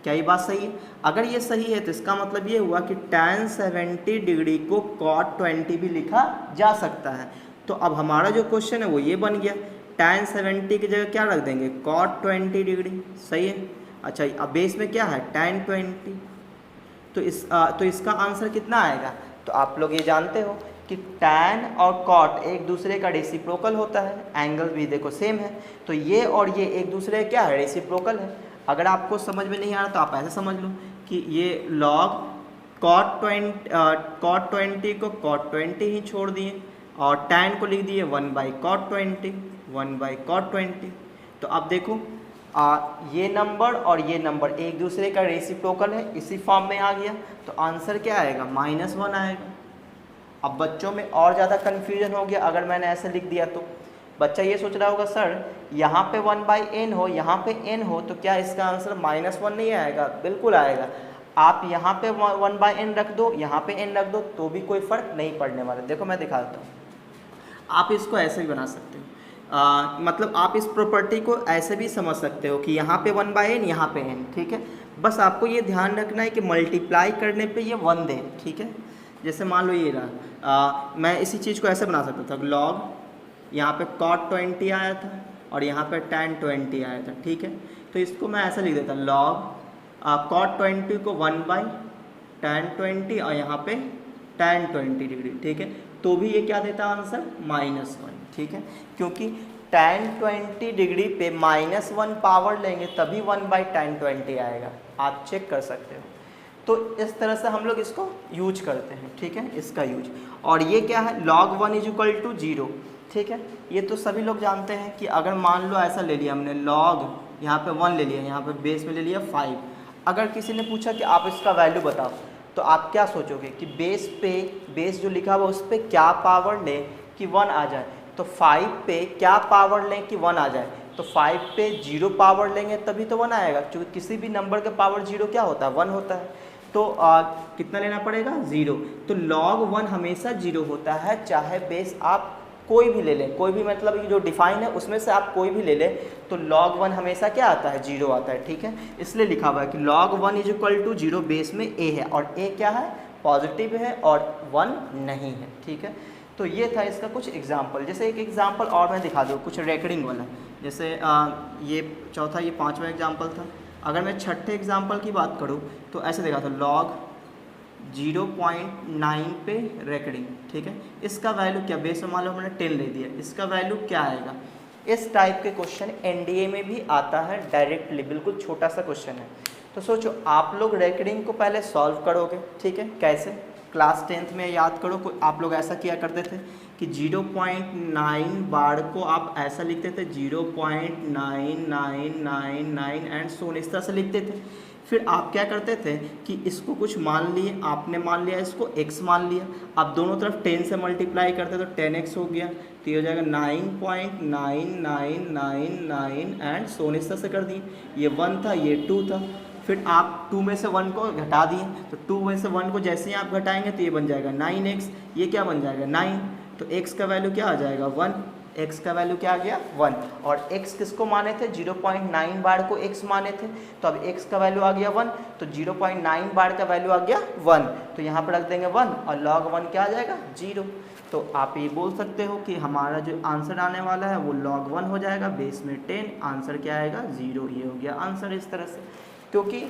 क्या ये बात सही है? अगर ये सही है तो इसका मतलब ये हुआ कि tan 70 डिग्री को cot 20 भी लिखा जा सकता है। तो अब हमारा जो क्वेश्चन है वो ये बन गया, tan 70 की जगह क्या रख देंगे? cot 20 degree. सही है। अच्छा, अब बेस में क्या है? tan 20। तो इसका आंसर कितना आएगा? तो आप लोग ये जानते हो कि tan और cot एक दूसरे का रेसिप्रोकल होता है, एंगल भी देखो सेम है, तो ये और ये एक दूसरे क्या है? रेसिप्रोकल है। अगर आपको समझ में नहीं आ रहा तो आप ऐसे समझ लो कि ये log cot 20 को cot 20 ही छोड़ दिए और tan को लिख दिए 1/cot 20। तो अब देखो ये नंबर और ये नंबर एक दूसरे का रेसिप्रोकल है, इसी फॉर्म में आ गया, तो आंसर क्या आएगा? -1 आएगा। अब बच्चों में और ज़्यादा कन्फ्यूजन हो गया अगर मैंने ऐसे लिख दिया तो। बच्चा ये सोच रहा होगा सर यहाँ पे 1/n हो, यहाँ पे n हो, तो क्या इसका आंसर -1 नहीं आएगा? बिल्कुल आएगा। आप यहाँ पे 1/n रख दो, यहाँ पे n रख दो, तो भी कोई फ़र्क नहीं पड़ने वाला। देखो मैं दिखा देता हूँ, आप इसको ऐसे भी बना सकते हो। मतलब आप इस प्रॉपर्टी को ऐसे भी समझ सकते हो कि यहाँ पे 1/n, यहाँ पे n, ठीक है। बस आपको ये ध्यान रखना है कि मल्टीप्लाई करने पे ये 1 दे, ठीक है। जैसे मान लो ये रहा, मैं इसी चीज़ को ऐसे बना सकता था, log यहाँ पे cot 20 आया था और यहाँ पे tan 20 आया था, ठीक है। तो इसको मैं ऐसा लिख देता, log cot 20 को 1/tan 20 और यहाँ पे tan 20 डिग्री, ठीक है। तो भी ये क्या देता आंसर? -1, ठीक है, क्योंकि tan 20 डिग्री पे -1 पावर लेंगे तभी 1/tan 20 आएगा, आप चेक कर सकते हो। तो इस तरह से हम लोग इसको यूज करते हैं, ठीक है, इसका यूज। और ये क्या है, log 1 = 0, ठीक है। ये तो सभी लोग जानते हैं कि अगर मान लो ऐसा ले लिया हमने log, यहाँ पे 1 ले लिया, यहाँ पे बेस में ले लिया 5। अगर किसी ने पूछा कि आप इसका वैल्यू बताओ, तो आप क्या सोचोगे कि बेस जो लिखा हुआ उस पर क्या पावर लें कि 1 आ जाए। तो 5 पे क्या पावर लें कि 1 आ जाए, तो 5 पे 0 पावर लेंगे तभी तो 1 आएगा, क्योंकि किसी भी नंबर का पावर 0 क्या होता है, 1 होता है। तो कितना लेना पड़ेगा, 0। तो log 1 हमेशा 0 होता है, चाहे बेस आप कोई भी ले लें, कोई भी मतलब जो डिफाइन है उसमें से आप कोई भी ले लें, तो log 1 हमेशा क्या आता है, 0 आता है, ठीक है। इसलिए लिखा हुआ है कि log 1 = 0, बेस में a है, और a क्या है, पॉजिटिव है और 1 नहीं है, ठीक है। तो ये था इसका कुछ एग्जाम्पल। जैसे एक एग्जाम्पल और मैं दिखा दूँ, कुछ रेकरिंग वाला। जैसे ये चौथा, ये 5वां एग्जाम्पल था। अगर मैं छठे एग्जाम्पल की बात करूँ तो ऐसे देखा था, log 0.9 पे रेकरिंग, ठीक है। इसका वैल्यू क्या, बेस में मान लो हमने 10 ले दिया, इसका वैल्यू क्या आएगा। इस टाइप के क्वेश्चन एनडीए में भी आता है डायरेक्टली, बिल्कुल छोटा सा क्वेश्चन है। तो सोचो आप लोग रेकरिंग को पहले सॉल्व करोगे, ठीक है। कैसे, क्लास 10th में याद करो, आप लोग ऐसा किया करते थे कि 0.9 बार को आप ऐसा लिखते थे 0.9999 एंड सो इस तरह से लिखते थे। फिर आप क्या करते थे कि इसको कुछ मान लिए, आपने मान लिया इसको x मान लिया, अब दोनों तरफ 10 से मल्टीप्लाई करते तो 10x हो गया, तो ये हो जाएगा 9.9999 एंड सो इस तरह से कर दिए। ये 1 था, ये 2 था, फिर आप 2 में से 1 को घटा दिए, तो 2 में से 1 को जैसे ही आप घटाएंगे तो ये बन जाएगा 9x, ये क्या बन जाएगा 9, तो x का वैल्यू क्या आ जाएगा 1, x का वैल्यू क्या आ गया 1। और x किसको माने थे, 0.9 बार को x माने थे, तो अब x का वैल्यू आ गया 1, तो 0.9 बार का वैल्यू आ गया 1, तो यहाँ पर रख देंगे 1 और log 1 क्या आ जाएगा 0। तो आप ये बोल सकते हो कि हमारा जो आंसर आने वाला है वो log 1 हो जाएगा, बेस में 10, आंसर क्या आएगा 0। ये हो गया आंसर इस तरह से, क्योंकि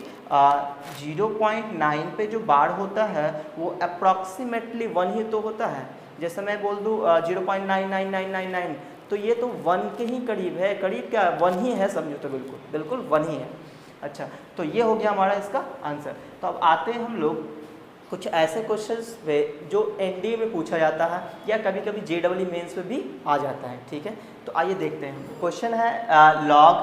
0.9 पे जो बार होता है वो अप्रॉक्सीमेटली 1 ही तो होता है। जैसे मैं बोल दूँ 0.99999, तो ये तो 1 के ही करीब है, करीब क्या 1 ही है, समझो तो बिल्कुल बिल्कुल 1 ही है। अच्छा, तो ये हो गया हमारा इसका आंसर। तो अब आते हैं हम लोग कुछ ऐसे क्वेश्चंस पे जो एनडीए में पूछा जाता है या कभी कभी जेडब्ल्यू मेंस में भी आ जाता है, ठीक है। तो आइए देखते हैं। क्वेश्चन है लॉग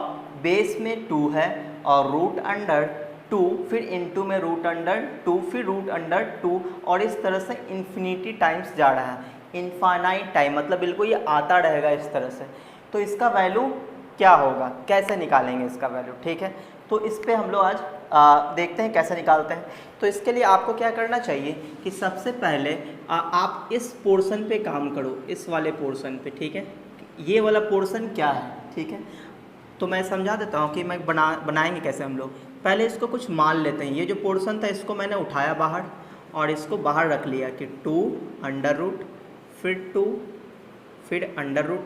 बेस में 2 है और रूट अंडर 2, फिर इनटू में रूट अंडर 2, फिर रूट अंडर 2, और इस तरह से इन्फिनिटी टाइम्स जा रहा है, इनफाइनाइट टाइम, मतलब बिल्कुल ये आता रहेगा इस तरह से। तो इसका वैल्यू क्या होगा, कैसे निकालेंगे इसका वैल्यू, ठीक है। तो इस पे हम लोग आज देखते हैं कैसे निकालते हैं। तो इसके लिए आपको क्या करना चाहिए कि सबसे पहले आप इस पोर्शन पे काम करो, इस वाले पोर्शन पे, ठीक है। ये वाला पोर्शन क्या है, ठीक है। तो मैं समझा देता हूँ कि मैं बनाएंगे कैसे हम लोग। पहले इसको कुछ मान लेते हैं, ये जो पोर्शन था इसको मैंने उठाया बाहर और इसको बाहर रख लिया कि 2 अंडर रूट, फिर 2, फिर अंडर रूट,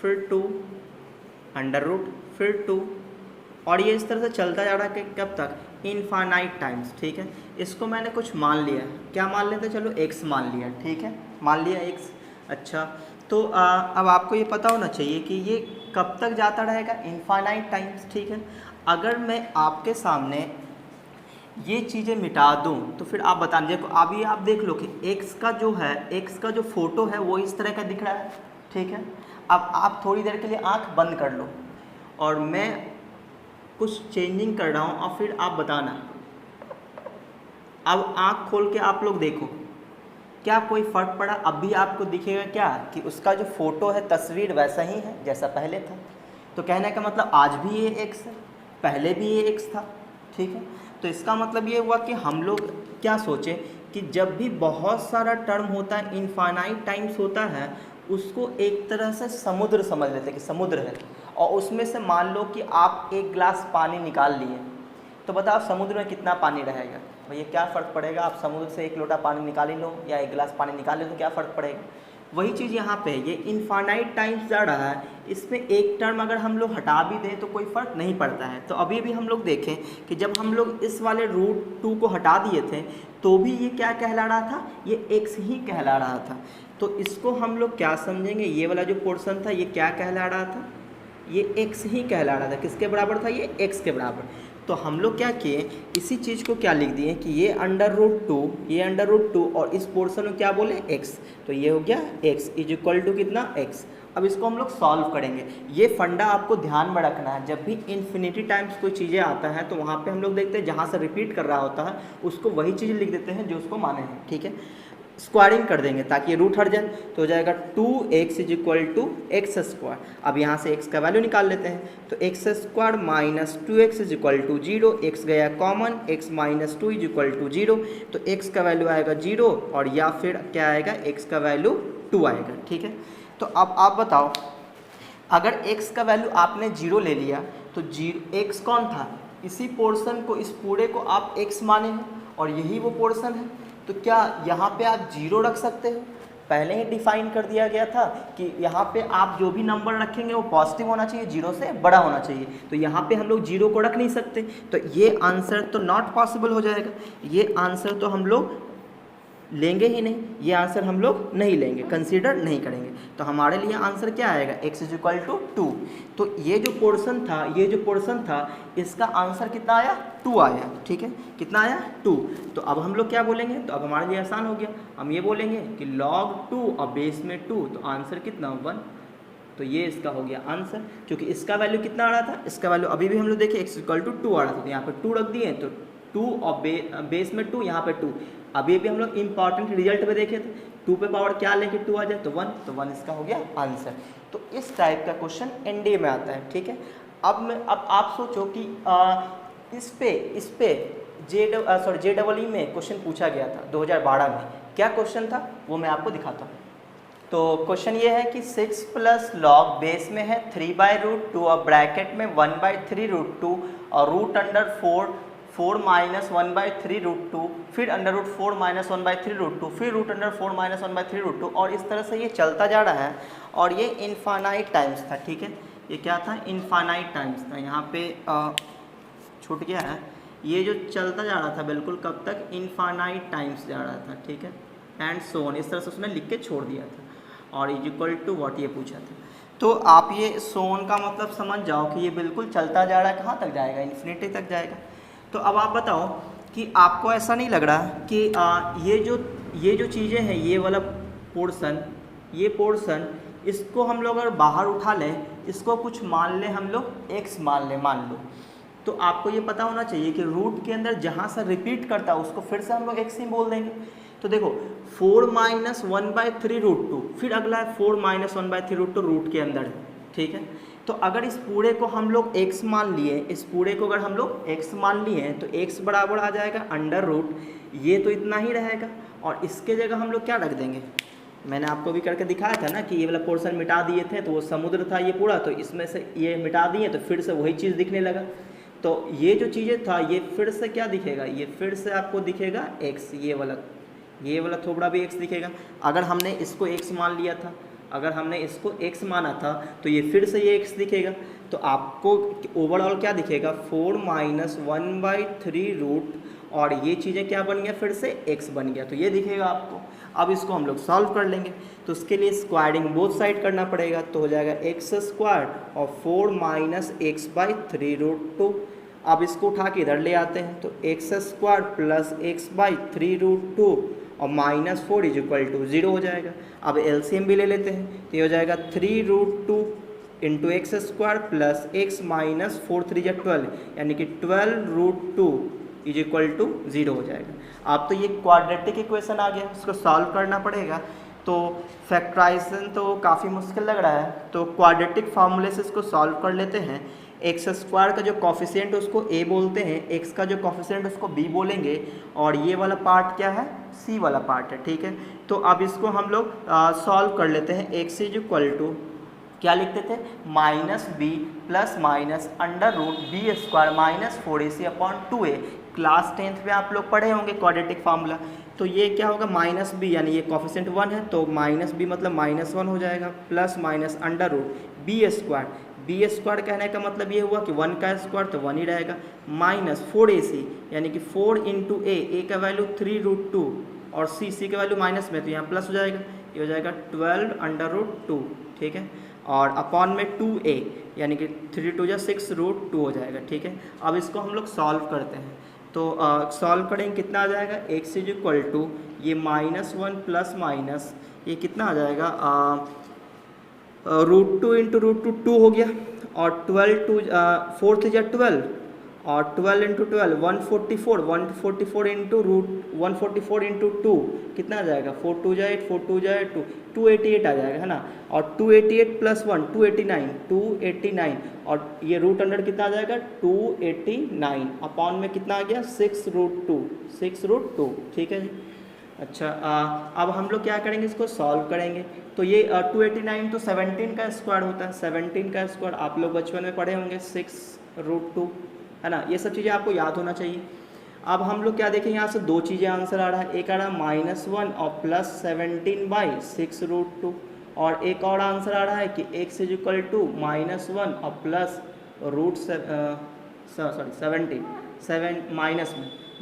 फिर 2 अंडर रूट, फिर 2, और ये इस तरह से चलता जा रहा है कि कब तक, इनफाइनाइट टाइम्स, ठीक है। इसको मैंने कुछ मान लिया, क्या मान लेते, चलो x मान लिया, ठीक है, मान लिया x। अच्छा, तो अब आपको ये पता होना चाहिए कि ये कब तक जाता रहेगा, इनफाइनाइट टाइम्स, ठीक है। अगर मैं आपके सामने ये चीज़ें मिटा दूं तो फिर आप बता दीजिए। अभी आप देख लो कि x का जो है, x का जो फोटो है वो इस तरह का दिख रहा है, ठीक है। अब आप थोड़ी देर के लिए आंख बंद कर लो और मैं कुछ चेंजिंग कर रहा हूँ और फिर आप बताना। अब आंख खोल के आप लोग देखो क्या कोई फ़र्क पड़ा। अब भी आपको दिखेगा क्या कि उसका जो फ़ोटो है, तस्वीर वैसा ही है जैसा पहले था। तो कहने का मतलब आज भी ये x है, पहले भी ये x था, ठीक है। तो इसका मतलब ये हुआ कि हम लोग क्या सोचें कि जब भी बहुत सारा टर्म होता है, इनफाइनाइट टाइम्स होता है, उसको एक तरह से समुद्र समझ लेते हैं कि समुद्र है, और उसमें से मान लो कि आप एक गिलास पानी निकाल लिए, तो बताओ समुद्र में कितना पानी रहेगा। भैया क्या फ़र्क पड़ेगा, आप समुद्र से एक लोटा पानी निकाल ही लो या एक गिलास पानी निकाल लो तो क्या फ़र्क पड़ेगा। वही चीज़ यहाँ पे ये इनफाइनाइट टाइम्स जा रहा है, इसमें एक टर्म अगर हम लोग हटा भी दें तो कोई फ़र्क नहीं पड़ता है। तो अभी भी हम लोग देखें कि जब हम लोग इस वाले रूट 2 को हटा दिए थे तो भी ये क्या कहला रहा था, ये x ही कहला रहा था। तो इसको हम लोग क्या समझेंगे, ये वाला जो पोर्शन था ये क्या कहला रहा था, ये x ही कहला रहा था। किसके बराबर था, ये x के बराबर। तो हम लोग क्या किए, इसी चीज़ को क्या लिख दिए कि ये √2, ये √2 और इस पोर्शन में क्या बोले x, तो ये हो गया x इज इक्वल टू कितना, x। अब इसको हम लोग सॉल्व करेंगे। ये फंडा आपको ध्यान में रखना है, जब भी इन्फिनिटी टाइम्स कोई चीज़ें आता है तो वहाँ पे हम लोग देखते हैं जहाँ से रिपीट कर रहा होता है उसको वही चीज़ लिख देते हैं जो उसको माने हैं, ठीक है। स्क्वायरिंग कर देंगे ताकि ये रूट हट जाए, तो हो जाएगा 2x is equal to x square. अब यहाँ से x का वैल्यू निकाल लेते हैं, तो x square minus 2x is equal to 0, x गया common, x minus 2 is equal to 0, तो x का वैल्यू आएगा 0 और या फिर क्या आएगा, x का वैल्यू 2 आएगा, ठीक है। तो अब आप बताओ, अगर x का वैल्यू आपने 0 ले लिया तो x कौन था, इसी पोर्शन को, इस पूरे को आप x माने हैं और यही वो पोर्शन है, तो क्या यहाँ पे आप 0 रख सकते हो। पहले ही डिफाइन कर दिया गया था कि यहाँ पे आप जो भी नंबर रखेंगे वो पॉजिटिव होना चाहिए, 0 से बड़ा होना चाहिए, तो यहाँ पे हम लोग 0 को रख नहीं सकते, तो ये आंसर तो नॉट पॉसिबल हो जाएगा। ये आंसर तो हम लोग लेंगे ही नहीं, ये आंसर हम लोग नहीं लेंगे, कंसीडर नहीं करेंगे। तो हमारे लिए आंसर क्या आएगा, x इज इक्वल टू 2। तो ये जो पोर्शन था, ये जो पोर्शन था, इसका आंसर कितना आया, 2 आया, ठीक है। कितना आया, 2। तो अब हम लोग क्या बोलेंगे, तो अब हमारे लिए आसान हो गया, हम ये बोलेंगे कि log 2 और बेस में 2, तो आंसर कितना, 1। तो ये इसका हो गया आंसर, क्योंकि इसका वैल्यू कितना आ रहा था, इसका वैल्यू अभी भी हम लोग देखिए x इक्वल टू 2 आ रहा था, तो यहाँ पर 2 रख दिए, तो 2 और बेस में 2, यहाँ पे 2। अभी भी हम लोग इंपॉर्टेंट रिजल्ट में देखे थे, 2 पे पावर क्या लेके 2 आ जाए, तो 1, तो 1 इसका हो गया आंसर। तो इस टाइप का क्वेश्चन एनडीए में आता है, ठीक है। अब आप सोचो कि इस पे JEE में क्वेश्चन पूछा गया था 2012 में, क्या क्वेश्चन था वो मैं आपको दिखाता हूँ। तो क्वेश्चन ये है कि 6 प्लस लॉग बेस में है 3/√2 और ब्रैकेट में 1/3√2 और रूट अंडर 4 माइनस 1/3√2, फिर √4 माइनस 1/3√2, फिर रूट अंडर 4 माइनस 1/3√2, और इस तरह से ये चलता जा रहा है और ये इनफाइनाइट टाइम्स था, ठीक है। ये क्या था, इनफाइनाइट टाइम्स था, यहाँ पे छूट गया है, ये जो चलता जा रहा था बिल्कुल कब तक, इनफाइनाइट टाइम्स जा रहा था, ठीक है। एंड सो ऑन, इस तरह से उसने लिख के छोड़ दिया था, और इज इक्वल टू व्हाट ये पूछा था। तो आप ये सोन का मतलब समझ जाओ कि ये बिल्कुल चलता जा रहा है, कहाँ तक जाएगा, इन्फिनिटी तक जाएगा। तो अब आप बताओ कि आपको ऐसा नहीं लग रहा कि ये जो चीज़ें हैं, ये वाला पोर्शन, इसको हम लोग अगर बाहर उठा लें, इसको कुछ मान लें हम लोग, x मान लो, तो आपको ये पता होना चाहिए कि रूट के अंदर जहाँ से रिपीट करता है उसको फिर से हम लोग x ही बोल देंगे। तो देखो 4 माइनस 1/3√2, फिर अगला है 4 माइनस 1/3√2 रूट के अंदर है, ठीक है। तो अगर इस पूरे को हम लोग x मान लिए, इस पूरे को अगर हम लोग x मान लिए हैं, तो x बराबर आ जाएगा अंडर रूट, ये तो इतना ही रहेगा, और इसके जगह हम लोग क्या रख देंगे, मैंने आपको भी करके दिखाया था ना कि ये वाला पोर्शन मिटा दिए थे, तो वो समुद्र था ये पूरा, तो इसमें से ये मिटा दिए तो फिर से वही चीज़ दिखने लगा। तो ये जो चीज़ें था ये फिर से क्या दिखेगा, ये फिर से आपको दिखेगा x, ये वाला थोड़ा भी x दिखेगा। अगर हमने इसको x मान लिया था, अगर हमने इसको x माना था, तो ये फिर से ये x दिखेगा, तो आपको ओवरऑल क्या दिखेगा, 4 माइनस 1/3 और ये चीज़ें क्या बन गया, फिर से x बन गया, तो ये दिखेगा आपको। अब इसको हम लोग सॉल्व कर लेंगे, तो उसके लिए स्क्वायरिंग बोथ साइड करना पड़ेगा, तो हो जाएगा x स्क्वायर और 4 माइनस x/3√2। अब इसको उठा के इधर ले आते हैं, तो x स्क्वायर प्लस x/3√2 और -4 इज इक्वल टू 0 हो जाएगा। अब एलसीएम भी ले लेते हैं, तो ये हो जाएगा 3√2 into x square plus x minus 4 3 12, यानी कि 12√2 इज इक्वल टू 0 हो जाएगा। अब तो ये क्वाड्रेटिक इक्वेशन आ गया, उसको सॉल्व करना पड़ेगा। तो फैक्टराइजेशन तो काफ़ी मुश्किल लग रहा है, तो क्वाड्रेटिक फार्मूले से इसको सॉल्व कर लेते हैं। एक्स स्क्वायर का जो कॉफिशिएंट उसको a बोलते हैं, x का जो कॉफिशिएंट उसको b बोलेंगे, और ये वाला पार्ट क्या है, c वाला पार्ट है, ठीक है। तो अब इसको हम लोग सॉल्व कर लेते हैं। x इज इक्वल टू क्या लिखते थे, -b plus minus under root B square minus 4ac/2a। Class 10th में आप लोग पढ़े होंगे क्वाड्रेटिक फार्मूला। तो ये क्या होगा, -b यानी ये कॉफिशिएंट 1 है, तो -b मतलब -1 हो जाएगा, plus minus under root B square कहने का मतलब ये हुआ कि 1 का स्क्वायर तो 1 ही रहेगा, माइनस 4ac यानी कि 4 इंटू a का वैल्यू 3√2 और c का वैल्यू माइनस में, तो यहाँ प्लस हो जाएगा, ये हो जाएगा 12√2, ठीक है, और अपॉन में 2a यानी कि 3 2 6√2 हो जाएगा, ठीक है। अब इसको हम लोग सॉल्व करते हैं, तो सॉल्व करेंगे कितना आ जाएगा, x इज इक्वल टू ये -1 प्लस माइनस ये कितना आ जाएगा √2 इंटू √2 हो गया, और 12 2 4 3 12 और 12 इंटू 12 144 इंटू √144 इंटू 2 कितना आ जाएगा 4 2 8 4 2 8 288 आ जाएगा, है ना। और 288 प्लस 1 289 और ये रूट अंडर कितना आ जाएगा 289 अपॉन में कितना आ गया 6√2, ठीक है जी। अच्छा अब हम लोग क्या करेंगे, इसको सॉल्व करेंगे। तो ये 289 तो 17 का स्क्वायर होता है, 17 का स्क्वायर आप लोग बचपन में पढ़े होंगे 6√2, है ना। ये सब चीज़ें आपको याद होना चाहिए। अब हम लोग क्या देखें, यहाँ से दो चीज़ें आंसर आ रहा है, एक आ रहा है -1 और +17/6√2, और एक और आंसर आ रहा है कि x इज इक्वल टू -1 और प्लस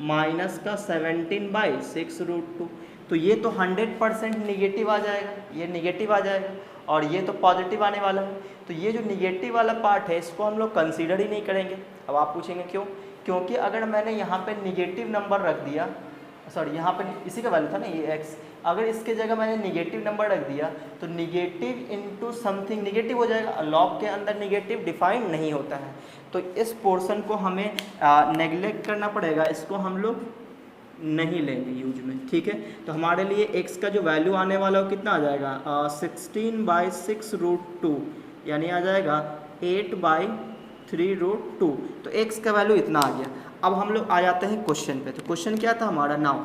माइनस का 17/6√2। तो ये तो 100% निगेटिव आ जाएगा, ये निगेटिव आ जाएगा, और ये तो पॉजिटिव आने वाला है। तो ये जो निगेटिव वाला पार्ट है इसको हम लोग कंसीडर ही नहीं करेंगे। अब आप पूछेंगे क्यों, क्योंकि अगर मैंने यहाँ पे निगेटिव नंबर रख दिया, सॉरी यहाँ पे इसी का वैल्यू था ना ये x, अगर इसके जगह मैंने निगेटिव नंबर रख दिया तो निगेटिव इनटू समथिंग निगेटिव हो जाएगा। लॉग के अंदर निगेटिव डिफाइन नहीं होता है, तो इस पोर्शन को हमें नेग्लेक्ट करना पड़ेगा, इसको हम लोग नहीं लेंगे यूज में, ठीक है। तो हमारे लिए x का जो वैल्यू आने वाला है वो कितना आ जाएगा 16/6√2 यानी आ जाएगा 8/3√2। तो x का वैल्यू इतना आ गया। अब हम लोग आ जाते हैं क्वेश्चन पे। तो क्वेश्चन क्या था हमारा, नाउ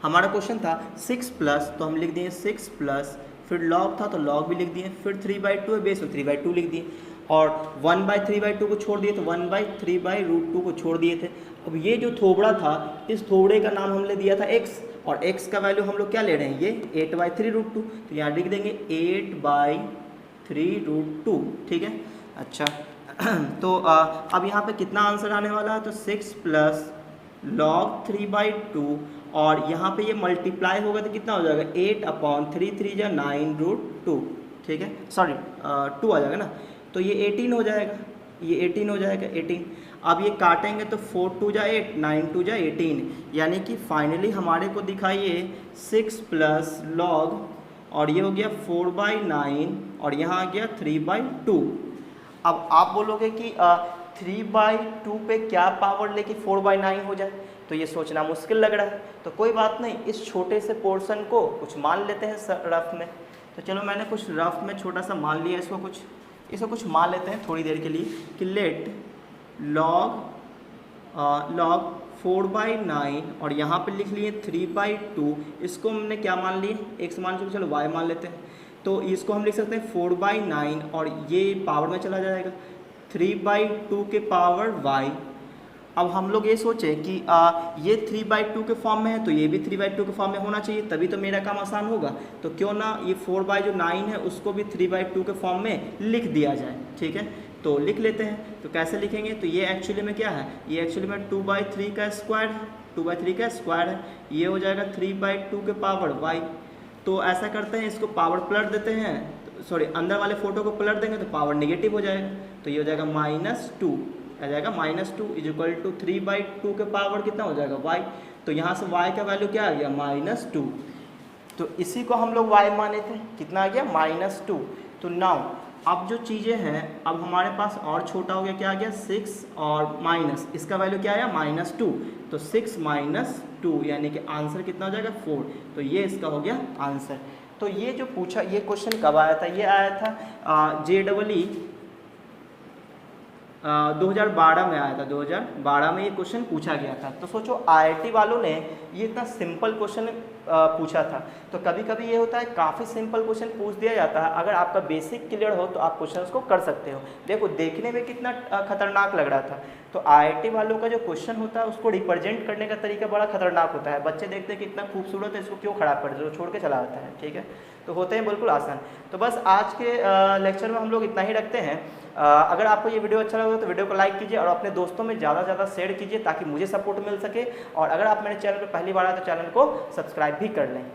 हमारा क्वेश्चन था 6 प्लस, तो हम लिख दिए 6 प्लस, फिर लॉग था तो लॉग भी लिख दिए, फिर 3/2 है बेस तो 3/2 लिख दिए, और 1/3/2 को छोड़ दिए तो 1/3/√2 को छोड़ दिए थे। अब ये जो थोबड़ा था इस थोबड़े का नाम हमने दिया था x, और x का वैल्यू हम लोग क्या ले रहे हैं, ये 8/3√2, तो यहाँ लिख देंगे 8/3√2, ठीक है। अच्छा तो अब यहाँ पे कितना आंसर आने वाला है, तो 6 प्लस log 3/2, और यहाँ पे ये मल्टीप्लाई होगा तो कितना हो जाएगा 8/3 3 जा 9√2, ठीक है, सॉरी 2 आ जाएगा ना, तो ये 18 हो जाएगा, ये 18 हो जाएगा 18। अब ये काटेंगे तो 4 2 जा 8 9 2 जा 18, यानी कि फाइनली हमारे को दिखाइए 6 प्लस log, और ये हो गया 4/9, और यहाँ आ गया 3/2। अब आप बोलोगे कि 3/2 पे क्या पावर लेके 4/9 हो जाए, तो ये सोचना मुश्किल लग रहा है। तो कोई बात नहीं, इस छोटे से पोर्शन को कुछ मान लेते हैं रफ में। तो चलो मैंने कुछ रफ में छोटा सा मान लिया, इसको कुछ मान लेते हैं थोड़ी देर के लिए कि लेट log 4/9, और यहाँ पे लिख लिए 3/2, इसको हमने क्या मान लिए, x मान चुके, चलो y मान लेते हैं। तो इसको हम लिख सकते हैं 4/9, और ये पावर में चला जाएगा 3/2 के पावर y। अब हम लोग ये सोचें कि ये 3/2 के फॉर्म में है तो ये भी 3/2 के फॉर्म में होना चाहिए, तभी तो मेरा काम आसान होगा। तो क्यों ना ये 4/9 है उसको भी 3/2 के फॉर्म में लिख दिया जाए, ठीक है। तो लिख लेते हैं, तो कैसे लिखेंगे, तो ये एक्चुअली में क्या है, ये एक्चुअली में 2/3 का स्क्वायर है, 2/3 का स्क्वायर है, ये हो जाएगा 3/2 के पावर y। तो ऐसा करते हैं, इसको पावर पलट देते हैं, सॉरी अंदर वाले फोटो को पलट देंगे तो पावर नेगेटिव हो जाएगा, तो ये हो जाएगा -2 आ जाएगा, -2 इज इक्वल टू 3/2 के पावर कितना हो जाएगा y। तो यहाँ से y का वैल्यू क्या आ गया -2, तो इसी को हम लोग y माने थे, कितना आ गया -2। तो नाउ अब जो चीज़ें हैं, अब हमारे पास और छोटा हो गया, क्या आ गया 6 और माइनस, इसका वैल्यू क्या आया -2, तो 6 - 2 यानी कि आंसर कितना हो जाएगा 4। तो ये इसका हो गया आंसर। तो ये जो पूछा, ये क्वेश्चन कब आया था, ये आया था JEE 2012 में आया था, 2012 में ये क्वेश्चन पूछा गया था। तो सोचो IIT वालों ने ये इतना सिंपल क्वेश्चन पूछा था। तो कभी कभी ये होता है काफ़ी सिंपल क्वेश्चन पूछ दिया जाता है, अगर आपका बेसिक क्लियर हो तो आप क्वेश्चन को कर सकते हो। देखो देखने में कितना खतरनाक लग रहा था, तो IIT वालों का जो क्वेश्चन होता है उसको रिप्रेजेंट करने का तरीका बड़ा खतरनाक होता है। बच्चे देखते हैं कि इतना खूबसूरत है, इसको क्यों खराब कर दो, छोड़ के चला आता है, ठीक है। तो होते हैं बिल्कुल आसान। तो बस आज के लेक्चर में हम लोग इतना ही रखते हैं। अगर आपको ये वीडियो अच्छा लगा तो वीडियो को लाइक कीजिए और अपने दोस्तों में ज़्यादा से ज़्यादा शेयर कीजिए ताकि मुझे सपोर्ट मिल सके। और अगर आप मेरे चैनल पर पहली बार आए तो चैनल को सब्सक्राइब भी कर लें।